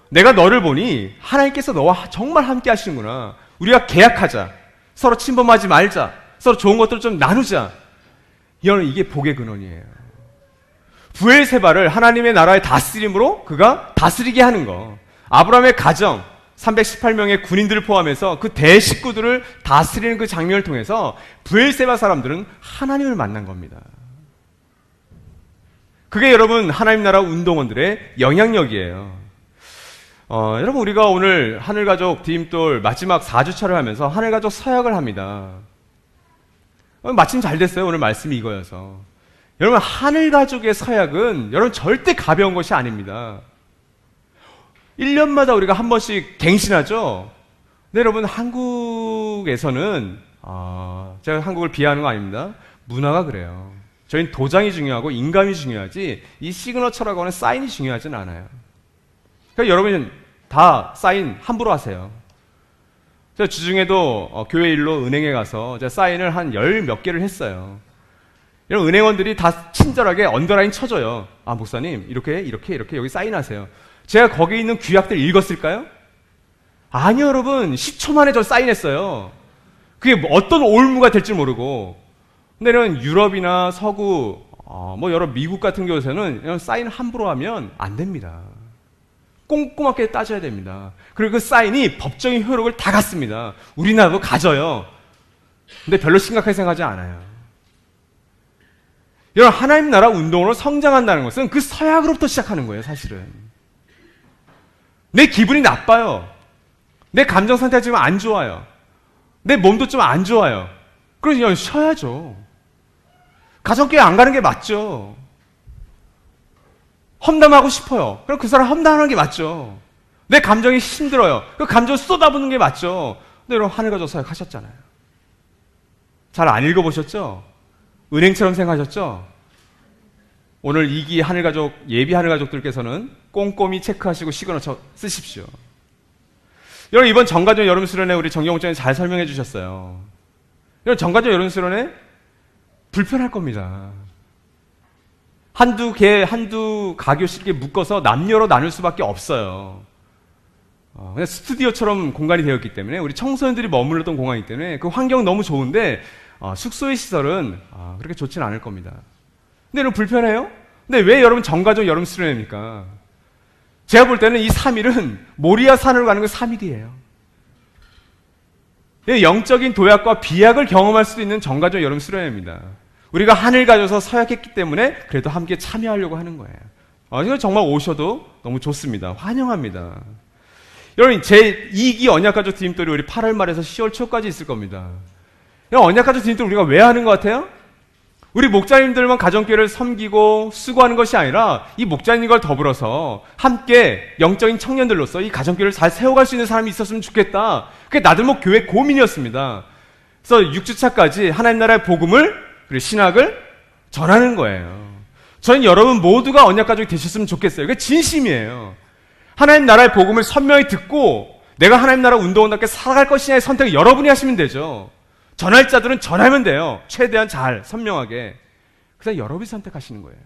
내가 너를 보니 하나님께서 너와 정말 함께 하시는구나. 우리가 계약하자. 서로 침범하지 말자. 서로 좋은 것들을 좀 나누자. 여러분 이게 복의 근원이에요. 브엘세바를 하나님의 나라의 다스림으로 그가 다스리게 하는 거. 아브라함의 가정 318명의 군인들을 포함해서 그 대식구들을 다스리는 그 장면을 통해서 브엘세바 사람들은 하나님을 만난 겁니다. 그게 여러분 하나님 나라 운동원들의 영향력이에요. 여러분 우리가 오늘 하늘가족 디딤돌 마지막 4주차를 하면서 하늘가족 서약을 합니다. 마침 잘 됐어요. 오늘 말씀이 이거여서. 여러분 하늘가족의 서약은 여러분 절대 가벼운 것이 아닙니다. 1년마다 우리가 한 번씩 갱신하죠. 근데 여러분 한국에서는 제가 한국을 비하하는 거 아닙니다. 문화가 그래요. 저희는 도장이 중요하고 인감이 중요하지 이 시그너처라고 하는 사인이 중요하지는 않아요. 그러니까 여러분 다 사인 함부로 하세요. 제가 주중에도 교회 일로 은행에 가서 제가 사인을 한 10몇 개를 했어요. 여러분 은행원들이 다 친절하게 언더라인 쳐줘요. 목사님 이렇게 여기 사인하세요. 제가 거기 있는 규약들 읽었을까요? 아니요 여러분 10초 만에 저 사인했어요. 그게 어떤 올무가 될지 모르고. 근데 이런 유럽이나 서구 여러 미국 같은 경우에는 이런 사인 함부로 하면 안 됩니다. 꼼꼼하게 따져야 됩니다. 그리고 그 사인이 법적인 효력을 다 갖습니다. 우리나라도 가져요. 근데 별로 심각하게 생각하지 않아요. 여러분 하나님 나라 운동으로 성장한다는 것은 그 서약으로부터 시작하는 거예요. 사실은 내 기분이 나빠요. 내 감정 상태가 지금 안 좋아요. 내 몸도 좀 안 좋아요. 그러니 쉬어야죠. 가정교회 안 가는 게 맞죠. 험담하고 싶어요. 그럼 그 사람 험담하는 게 맞죠. 내 감정이 힘들어요. 그 감정을 쏟아부는 게 맞죠. 근데 여러분 하늘가족 사역하셨잖아요. 잘 안 읽어보셨죠? 은행처럼 생각하셨죠? 오늘 2기 하늘가족, 예비 하늘가족들께서는 꼼꼼히 체크하시고 시그널 쓰십시오. 여러분 이번 정가족 여름 수련회 우리 정경목장님 잘 설명해 주셨어요. 여러분 정가족 여름 수련회 불편할 겁니다. 한두 가교씩 이렇게 묶어서 남녀로 나눌 수밖에 없어요. 그냥 스튜디오처럼 공간이 되었기 때문에 우리 청소년들이 머물렀던 공간이기 때문에 그 환경 너무 좋은데 숙소의 시설은 그렇게 좋진 않을 겁니다. 근데 여러분 불편해요? 근데 왜 여러분 정가족 여름 수련회입니까? 제가 볼 때는 이 3일은 모리아 산으로 가는 게 3일이에요. 영적인 도약과 비약을 경험할 수도 있는 정가족 여름 수련회입니다. 우리가 하늘 가져서 서약했기 때문에 그래도 함께 참여하려고 하는 거예요. 이거 정말 오셔도 너무 좋습니다. 환영합니다. 여러분 제 2기 언약가족 드림돌이 우리 8월 말에서 10월 초까지 있을 겁니다. 언약가족 드림돌 우리가 왜 하는 것 같아요? 우리 목자님들만 가정교회를 섬기고 수고하는 것이 아니라 이 목자님과 더불어서 함께 영적인 청년들로서 이 가정교회를 잘 세워갈 수 있는 사람이 있었으면 좋겠다. 그게 나들목 교회 고민이었습니다. 그래서 6주차까지 하나님 나라의 복음을 그리고 신학을 전하는 거예요. 저는 여러분 모두가 언약가족이 되셨으면 좋겠어요. 그게 진심이에요. 하나님 나라의 복음을 선명히 듣고 내가 하나님 나라 운동원답게 살아갈 것이냐의 선택을 여러분이 하시면 되죠. 전할 자들은 전하면 돼요. 최대한 잘 선명하게. 그래서 여러분이 선택하시는 거예요.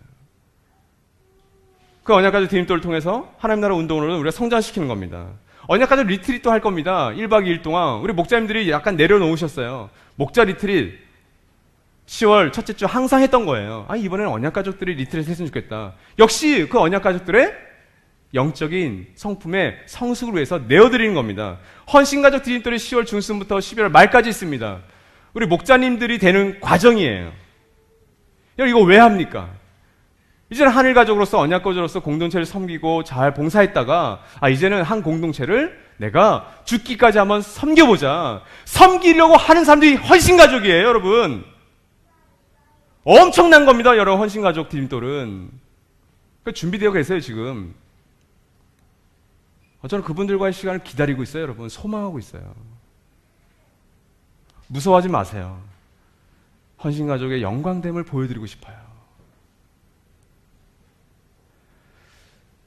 그 언약가족 드림돌을 통해서 하나님 나라 운동원을 우리가 성장시키는 겁니다. 언약가족 리트릿도 할 겁니다. 1박 2일 동안 우리 목자님들이 약간 내려놓으셨어요. 목자 리트릿 10월 첫째 주 항상 했던 거예요. 이번에는 언약가족들이 리트릿 했으면 좋겠다. 역시 그 언약가족들의 영적인 성품의 성숙을 위해서 내어드리는 겁니다. 헌신가족 드림돌이 10월 중순부터 11월 말까지 있습니다. 우리 목자님들이 되는 과정이에요. 이거 왜 합니까? 이제는 하늘가족으로서 언약가족으로서 공동체를 섬기고 잘 봉사했다가 이제는 한 공동체를 내가 죽기까지 한번 섬겨보자. 섬기려고 하는 사람들이 헌신가족이에요, 여러분. 엄청난 겁니다, 여러분. 헌신가족 드림돌은 준비되어 계세요, 지금. 저는 그분들과의 시간을 기다리고 있어요, 여러분. 소망하고 있어요. 무서워하지 마세요. 헌신가족의 영광됨을 보여드리고 싶어요.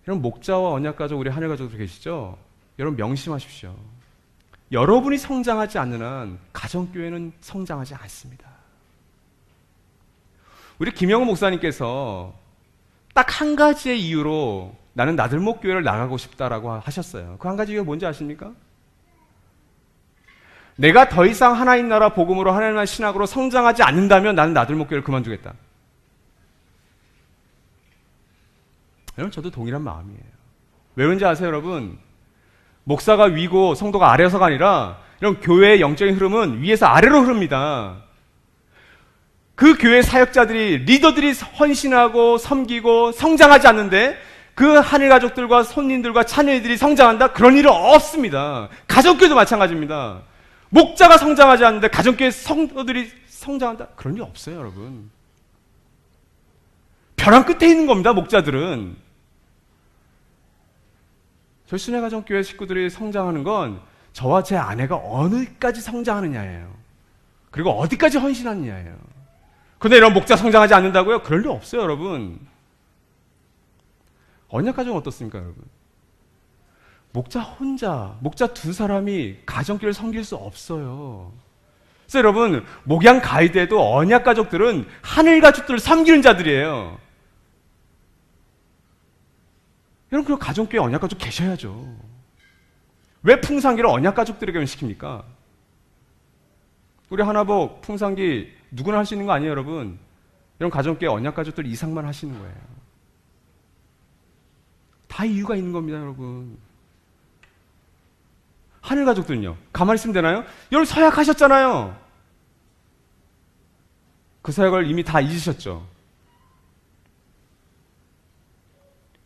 여러분, 목자와 언약가족, 우리 하늘가족들 계시죠? 여러분, 명심하십시오. 여러분이 성장하지 않는 한 가정교회는 성장하지 않습니다. 우리 김영호 목사님께서 딱 한 가지의 이유로 나는 나들목 교회를 나가고 싶다라고 하셨어요. 그 한 가지 이유가 뭔지 아십니까? 내가 더 이상 하나님 나라 복음으로 하나님 나라 신학으로 성장하지 않는다면 나는 나들목 교회를 그만두겠다. 여러분 저도 동일한 마음이에요. 왜 그런지 아세요, 여러분? 목사가 위고 성도가 아래서가 아니라 이런 교회의 영적인 흐름은 위에서 아래로 흐릅니다. 그 교회 사역자들이, 리더들이 헌신하고 섬기고 성장하지 않는데 그 하늘 가족들과 손님들과 자녀들이 성장한다? 그런 일은 없습니다. 가정교회도 마찬가지입니다. 목자가 성장하지 않는데 가정교회 성도들이 성장한다? 그런 일 없어요, 여러분. 벼랑 끝에 있는 겁니다, 목자들은. 저희 순회가정교회 식구들이 성장하는 건 저와 제 아내가 어느까지 성장하느냐예요. 그리고 어디까지 헌신하느냐예요. 근데 이런 목자 성장하지 않는다고요? 그럴 리 없어요, 여러분. 언약가정은 어떻습니까, 여러분? 목자 혼자, 목자 두 사람이 가정교회를 섬길 수 없어요. 그래서 여러분, 목양 가이드에도 언약가족들은 하늘가족들을 섬기는 자들이에요. 여러분, 그럼 가정교회 언약가족 계셔야죠. 왜 풍상기를 언약가족들에게만 시킵니까? 우리 하나복 풍상기 누구나 할 수 있는 거 아니에요, 여러분? 이런 가정교회 언약가족들 이상만 하시는 거예요. 다 이유가 있는 겁니다, 여러분. 하늘가족들은요? 가만히 있으면 되나요? 여러분 서약하셨잖아요. 그 서약을 이미 다 잊으셨죠?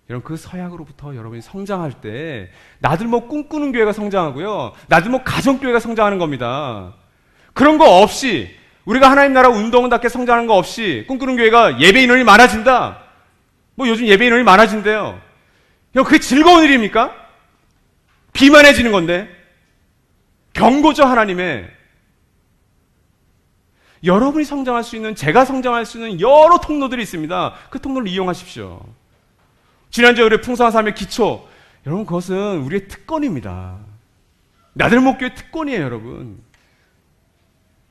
여러분 그 서약으로부터 여러분이 성장할 때 나들목 꿈꾸는 교회가 성장하고요, 나들목 가정교회가 성장하는 겁니다. 그런 거 없이 우리가 하나님 나라 운동원답게 성장하는 거 없이 꿈꾸는 교회가 예배 인원이 많아진다. 뭐 요즘 예배 인원이 많아진대요. 그게 즐거운 일입니까? 비만해지는 건데. 경고죠, 하나님의. 여러분이 성장할 수 있는, 제가 성장할 수 있는 여러 통로들이 있습니다. 그 통로를 이용하십시오. 지난주에 우리 풍성한 삶의 기초, 여러분 그것은 우리의 특권입니다. 나들목교의 특권이에요, 여러분.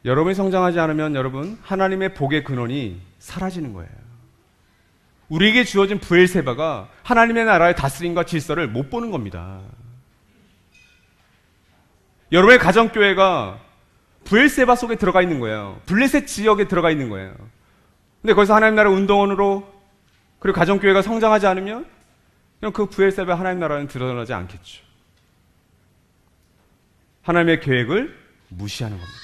여러분이 성장하지 않으면 여러분 하나님의 복의 근원이 사라지는 거예요. 우리에게 주어진 브엘세바가 하나님의 나라의 다스림과 질서를 못 보는 겁니다. 여러분의 가정교회가 브엘세바 속에 들어가 있는 거예요. 블레셋 지역에 들어가 있는 거예요. 근데 거기서 하나님 나라 운동원으로 그리고 가정교회가 성장하지 않으면 그냥 그 브엘세바 하나님 나라는 드러나지 않겠죠. 하나님의 계획을 무시하는 겁니다.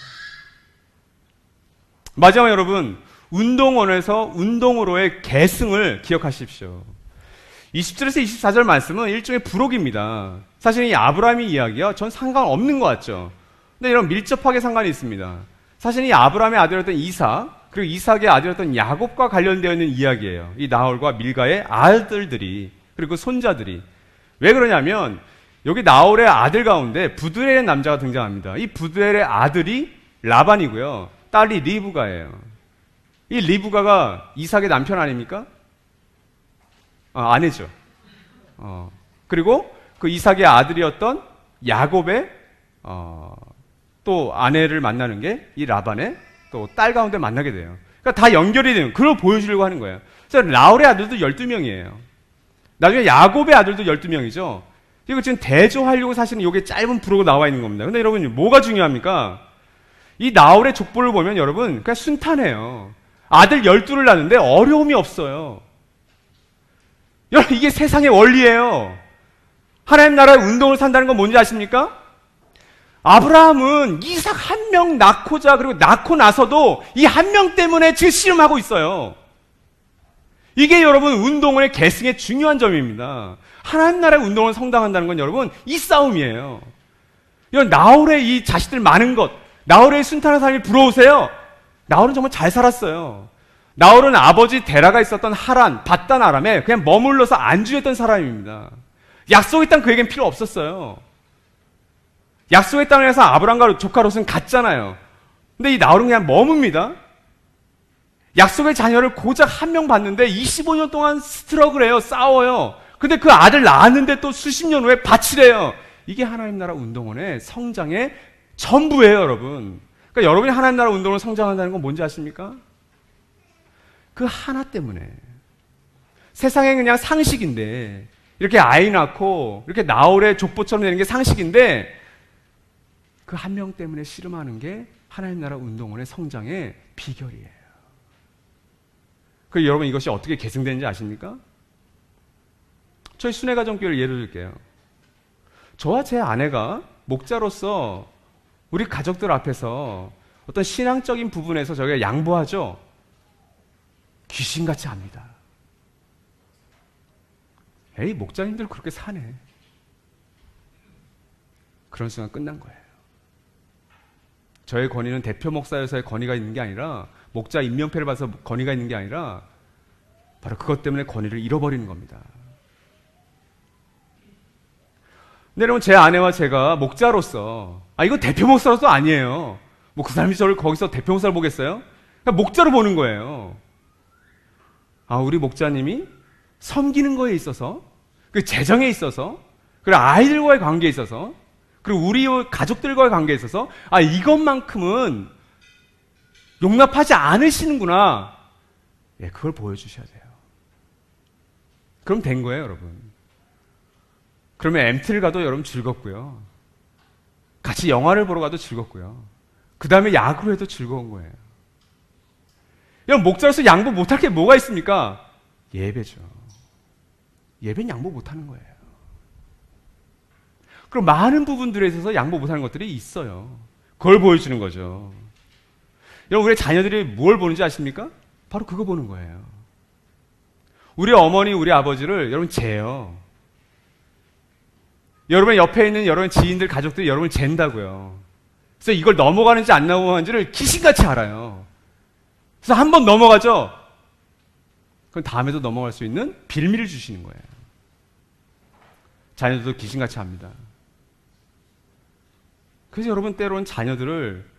마지막으로 여러분, 운동원에서 운동으로의 계승을 기억하십시오. 20절에서 24절 말씀은 일종의 부록입니다. 사실 이 아브라함의 이야기와 전 상관없는 것 같죠. 근데 이런 밀접하게 상관이 있습니다. 사실 이 아브라함의 아들이었던 이삭, 그리고 이삭의 아들이었던 야곱과 관련되어 있는 이야기예요. 이 나홀과 밀가의 아들들이, 그리고 손자들이. 왜 그러냐면 여기 나홀의 아들 가운데 부드엘의 남자가 등장합니다. 이 부드엘의 아들이 라반이고요. 딸이 리브가예요. 이 리브가가 이삭의 남편 아닙니까? 아내죠. 그리고 그 이삭의 아들이었던 야곱의 또 아내를 만나는 게 이 라반의 또 딸 가운데 만나게 돼요. 그러니까 다 연결이 되는, 그걸 보여주려고 하는 거예요. 그래서 라울의 아들도 12명이에요. 나중에 야곱의 아들도 12명이죠. 이거 지금 대조하려고 사실은 이게 짧은 부록으로 나와 있는 겁니다. 근데 여러분, 뭐가 중요합니까? 이 나홀의 족보를 보면 여러분, 그냥 순탄해요. 아들 12를 낳는데 어려움이 없어요. 여러분, 이게 세상의 원리예요. 하나님 나라의 운동을 산다는 건 뭔지 아십니까? 아브라함은 이삭 한 명 낳고자, 그리고 낳고 나서도 이 한 명 때문에 지금 씨름하고 있어요. 이게 여러분 운동원의 계승의 중요한 점입니다. 하나님 나라의 운동을 성당한다는 건 여러분 이 싸움이에요. 이런 나홀의 이 자식들 많은 것, 나홀의 순탄한 삶이 부러우세요? 나홀은 정말 잘 살았어요. 나홀은 아버지 데라가 있었던 하란, 밧단 아람에 그냥 머물러서 안주했던 사람입니다. 약속의 땅 그에겐 필요 없었어요. 약속의 땅에서 아브람과 조카 롯은 갔잖아요. 근데 이 나홀은 그냥 머뭅니다. 약속의 자녀를 고작 한 명 봤는데 25년 동안 스트러글해요. 싸워요. 근데 그 아들 낳았는데 또 수십 년 후에 바치래요. 이게 하나님 나라 운동원의 성장의 전부예요, 여러분. 그러니까 여러분이 하나님 나라 운동을 성장한다는 건 뭔지 아십니까? 그 하나 때문에. 세상에 그냥 상식인데, 이렇게 아이 낳고 이렇게 나홀의 족보처럼 되는 게 상식인데, 그 한 명 때문에 씨름하는 게 하나님 나라 운동원의 성장의 비결이에요. 그리고 여러분, 이것이 어떻게 계승되는지 아십니까? 저희 순회가정교회를 예를 들게요. 저와 제 아내가 목자로서 우리 가족들 앞에서 어떤 신앙적인 부분에서 저희가 양보하죠. 귀신같이 합니다. 에이, 목자님들 그렇게 사네. 그런 순간 끝난 거예요. 저의 권위는 대표 목사여서의 권위가 있는 게 아니라, 목자 임명패를 받아서 권위가 있는 게 아니라 바로 그것 때문에 권위를 잃어버리는 겁니다. 근데 여러분, 제 아내와 제가 목자로서, 이거 대표 목사로서 아니에요. 뭐 그 사람이 저를 거기서 대표 목사를 보겠어요? 그냥 목자로 보는 거예요. 우리 목자님이 섬기는 거에 있어서, 그 재정에 있어서, 그리고 아이들과의 관계에 있어서, 그리고 우리 가족들과의 관계에 있어서 이것만큼은 용납하지 않으시는구나. 예, 그걸 보여주셔야 돼요. 그럼 된 거예요, 여러분. 그러면 MT를 가도 여러분 즐겁고요. 같이 영화를 보러 가도 즐겁고요. 그 다음에 야구를 해도 즐거운 거예요. 여러분, 목자로서 양보 못할 게 뭐가 있습니까? 예배죠. 예배는 양보 못하는 거예요. 그럼 많은 부분들에 있어서 양보 못하는 것들이 있어요. 그걸 보여주는 거죠. 여러분, 우리 자녀들이 뭘 보는지 아십니까? 바로 그거 보는 거예요. 우리 어머니, 우리 아버지를 여러분 재요. 여러분 옆에 있는 여러분 지인들, 가족들이 여러분을 잰다고요. 그래서 이걸 넘어가는지 안 넘어가는지를 귀신같이 알아요. 그래서 한 번 넘어가죠. 그럼 다음에도 넘어갈 수 있는 빌미를 주시는 거예요. 자녀들도 귀신같이 합니다. 그래서 여러분 때로는 자녀들을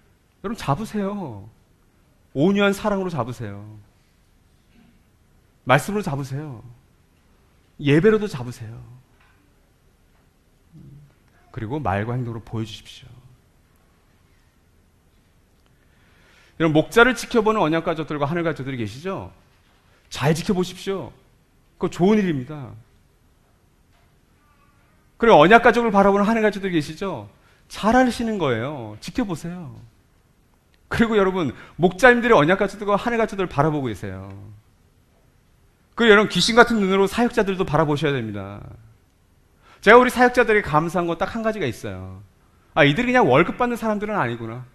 여러분 잡으세요. 온유한 사랑으로 잡으세요. 말씀으로 잡으세요. 예배로도 잡으세요. 그리고 말과 행동으로 보여주십시오. 여러분 목자를 지켜보는 언약 가족들과 하늘 가족들이 계시죠? 잘 지켜보십시오. 그거 좋은 일입니다. 그리고 언약 가족을 바라보는 하늘 가족들이 계시죠? 잘 하시는 거예요. 지켜보세요. 그리고 여러분 목자님들이 언약 가족들과 하늘 가족들을 바라보고 계세요. 그리고 여러분 귀신 같은 눈으로 사역자들도 바라보셔야 됩니다. 제가 우리 사역자들에게 감사한 건 딱 한 가지가 있어요. 아, 이들이 그냥 월급 받는 사람들은 아니구나.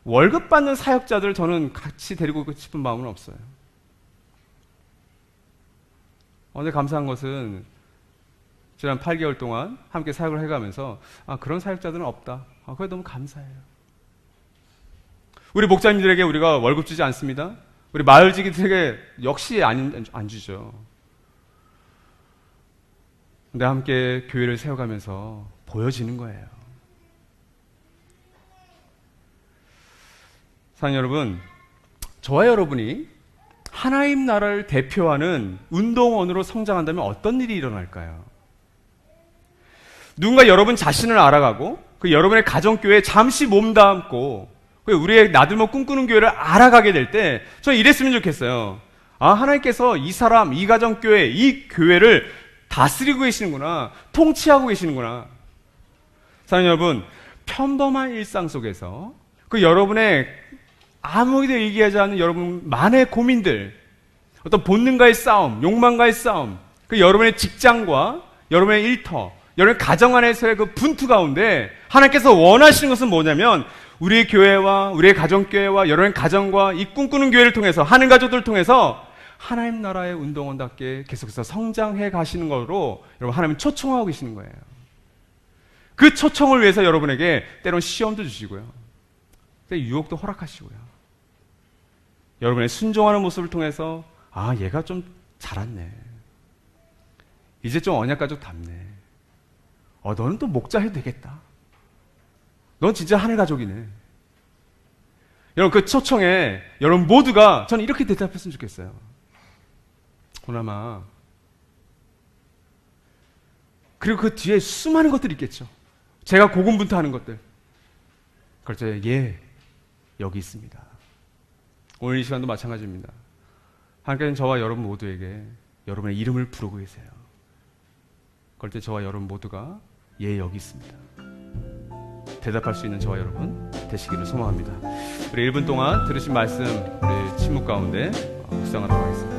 월급 받는 사역자들 저는 같이 데리고 싶은 마음은 없어요. 근데 감사한 것은 지난 8개월 동안 함께 사역을 해가면서 그런 사역자들은 없다. 그게 너무 감사해요. 우리 목자님들에게 우리가 월급 주지 않습니다. 우리 마을지기들에게 역시 안 주죠. 근데 함께 교회를 세워가면서 보여지는 거예요. 사랑하는 여러분, 저와 여러분이 하나님 나라를 대표하는 운동원으로 성장한다면 어떤 일이 일어날까요? 누군가 여러분 자신을 알아가고 그 여러분의 가정교회에 잠시 몸담고 우리의 나들목 꿈꾸는 교회를 알아가게 될 때 저는 이랬으면 좋겠어요. 하나님께서 이 사람, 이 가정교회, 이 교회를 다스리고 계시는구나. 통치하고 계시는구나. 사랑하는 여러분, 평범한 일상 속에서 그 여러분의 아무에도 얘기하지 않는 여러분만의 고민들, 어떤 본능과의 싸움, 욕망과의 싸움, 그 여러분의 직장과 여러분의 일터, 여러분의 가정 안에서의 그 분투 가운데 하나님께서 원하시는 것은 뭐냐면 우리의 교회와 우리의 가정교회와 여러분의 가정과 이 꿈꾸는 교회를 통해서 하는 가족들을 통해서 하나님 나라의 운동원답게 계속해서 성장해 가시는 거로 여러분 하나님 초청하고 계시는 거예요. 그 초청을 위해서 여러분에게 때론 시험도 주시고요. 유혹도 허락하시고요. 여러분의 순종하는 모습을 통해서 얘가 좀 자랐네. 이제 좀 언약가족 답네. 너는 또 목자 해도 되겠다. 넌 진짜 하늘 가족이네. 여러분 그 초청에 여러분 모두가 저는 이렇게 대답했으면 좋겠어요. 그나마 그리고 그 뒤에 수많은 것들이 있겠죠. 제가 고군분투하는 것들. 그렇죠. 여기 있습니다. 오늘 이 시간도 마찬가지입니다. 하나님께서는 저와 여러분 모두에게 여러분의 이름을 부르고 계세요. 그럴 때 저와 여러분 모두가 여기 있습니다. 대답할 수 있는 저와 여러분 되시기를 소망합니다. 우리 1분 동안 들으신 말씀 우리 침묵 가운데 묵상하도록 하겠습니다.